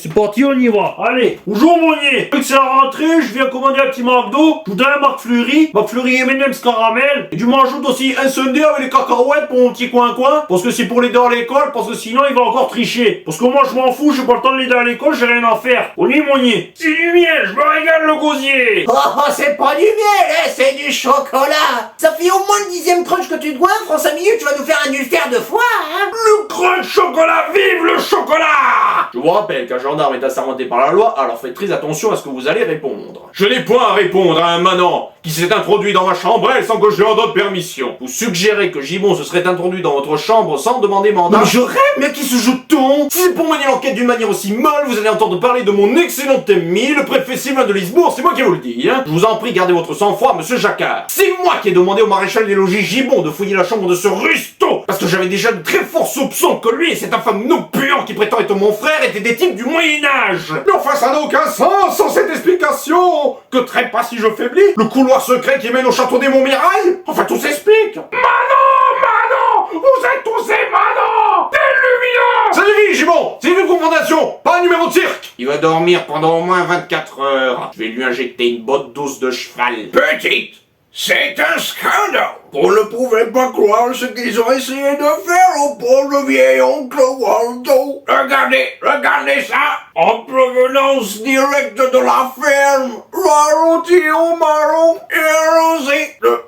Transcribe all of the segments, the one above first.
C'est parti, on y va. Allez, bonjour Monnier. C'est la rentrée, je viens commander un petit McDo. Je voudrais un McFlurry M&M's caramel. Et tu m'ajoutes aussi un sundae avec les cacahuètes pour mon petit coin-coin. Parce que c'est pour l'aider à l'école, parce que sinon il va encore tricher. Parce que moi je m'en fous, j'ai pas le temps de l'aider à l'école, j'ai rien à faire. On y est, Monnier. C'est du miel, je me régale le gosier. Oh, c'est pas du miel, hein, c'est du chocolat. Ça fait au moins le 10e crunch que tu te goinfres, en 5 minutes tu vas nous faire un ulcère de foie, hein. Le crunch chocolat, vive le chocolat. Je vous rappelle qu'un gendarme est assermenté par la loi, alors faites très attention à ce que vous allez répondre. Je n'ai point à répondre à un manant qui s'est introduit dans ma chambrelle sans que je lui en donne permission. Vous suggérez que Gibon se serait introduit dans votre chambre sans demander mandat? Mais je rêve. Mais qui se joue-t-on? Si c'est pour mener l'enquête d'une manière aussi molle, vous allez entendre parler de mon excellent ami, le préfet Sylvain de Lisbourg, c'est moi qui vous le dis, hein. Je vous en prie, gardez votre sang-froid, monsieur Jacquard. C'est moi qui ai demandé au maréchal des logis Gibon de fouiller la chambre de ce rusto, parce que j'avais déjà de très forts soupçons que lui et cet infâme puant qui prétend être mon frère étaient des types du Moyen-Âge. Mais enfin, ça n'a aucun sens sans cette explication. Que trépas si je faiblis? Le couloir secret qui mène au château des Montmirail? Enfin, tout s'explique. Manon! Vous êtes tous des manants! Des lumineux! Ça suffit, Gibon! C'est une confrontation, pas un numéro de cirque! Il va dormir pendant au moins 24 heures. Je vais lui injecter une botte douce de cheval. Petite, c'est un scandale. On ne pouvait pas croire ce qu'ils ont essayé de faire au pauvre vieil oncle Waldo. Regardez ça. En provenance directe de la ferme, le rôti au marron et arrosé de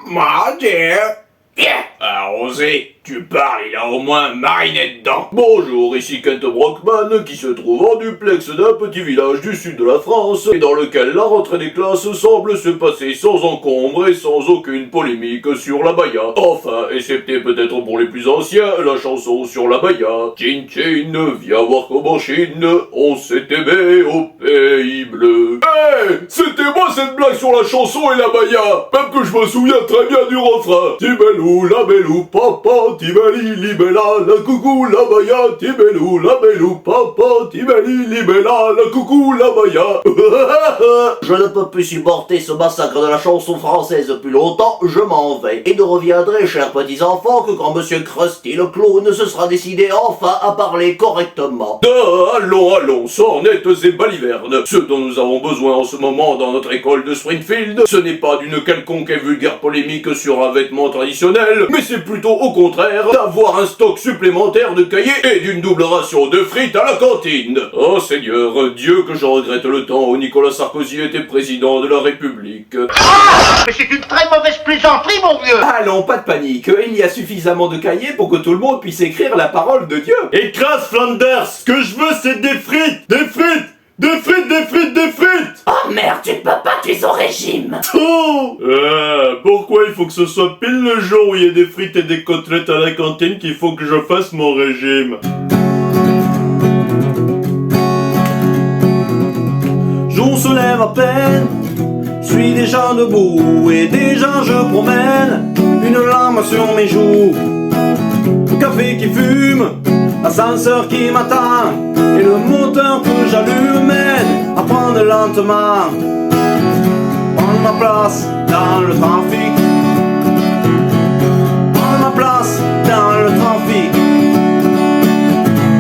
Madère. Bien, arrosé. Tu parles, il a au moins un marinet dedans. Bonjour, ici Kent Brockman, qui se trouve en duplex d'un petit village du sud de la France, et dans lequel la rentrée des classes semble se passer sans encombre et sans aucune polémique sur la baya. Enfin, excepté peut-être pour les plus anciens, la chanson sur la baya. Chin chin, viens voir comment Chine, on s'est aimé au pays bleu. Hey, c'était moi cette blague sur la chanson et la baya, même que je me souviens très bien du refrain. Tibelou, la belou, papa, Tibeli, libella, la coucou, la baya, Tibelou, la belou, papa, Tibeli, libella, la coucou, la baya. Je ne peux plus supporter ce massacre de la chanson française depuis longtemps, je m'en vais. Et ne reviendrai, chers petits enfants, que quand Monsieur Krusty le clown se sera décidé enfin à parler correctement. Allons, sornettes et balivernes. Ce dont nous avons besoin en ce moment dans notre école de Springfield, ce n'est pas d'une quelconque et vulgaire polémique sur un vêtement traditionnel, mais c'est plutôt au contraire d'avoir un stock supplémentaire de cahiers et d'une double ration de frites à la cantine. Oh Seigneur, Dieu que je regrette le temps où Nicolas Sarkozy était président de la République. Ah, mais c'est une très mauvaise plaisanterie, mon vieux. Allons, pas de panique, il y a suffisamment de cahiers pour que tout le monde puisse écrire la parole de Dieu. Écrase Flanders. Ce que je veux, c'est des frites. Des frites. Des frites, des frites, des frites. Oh merde, tu ne peux pas, tu es au régime. Oh. Pourquoi il faut que ce soit pile le jour où il y a des frites et des côtelettes à la cantine qu'il faut que je fasse mon régime? Jour se lève à peine, je suis déjà debout et déjà je promène une larme sur mes joues. Le café qui fume, l'ascenseur qui m'attend et le moteur que j'allume m'aide à prendre lentement. Prendre ma place dans le trafic. Prendre ma place dans le trafic.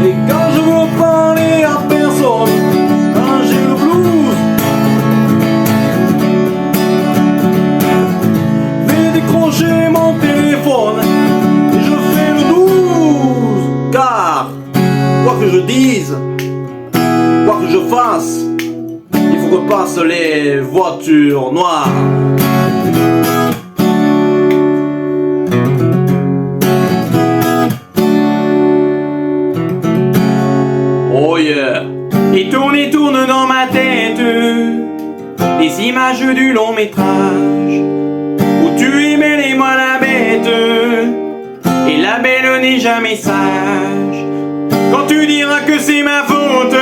Et quand je veux parler à personne, quand j'ai le blues, vais décrocher mon téléphone et je fais le 12. Car quoi que je dise, quoi que je fasse, il faut que passent les voitures noires. Oh yeah. Et tourne dans ma tête des images du long métrage où tu aimais les moi la bête et la belle n'est jamais sage. Quand tu diras que c'est ma faute,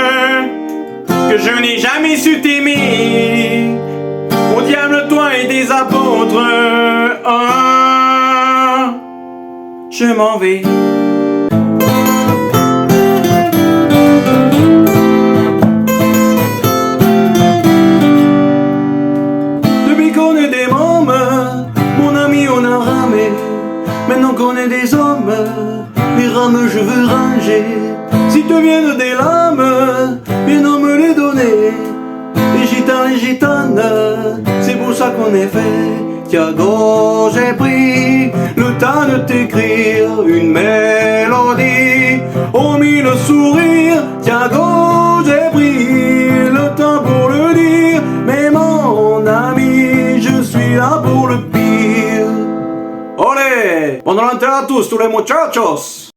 que je n'ai jamais su t'aimer, au diable toi et tes apôtres, je m'en vais. Depuis qu'on est des mômes, mon ami on a ramé, maintenant qu'on est des hommes, les rames je veux ranger. Si te viennent des lames, en effet, Thiago, j'ai pris le temps de t'écrire une mélodie. Au mille sourires, Thiago, j'ai pris le temps pour le dire. Mais mon ami, je suis là pour le pire. Olé! Bon Valentin à tous les muchachos!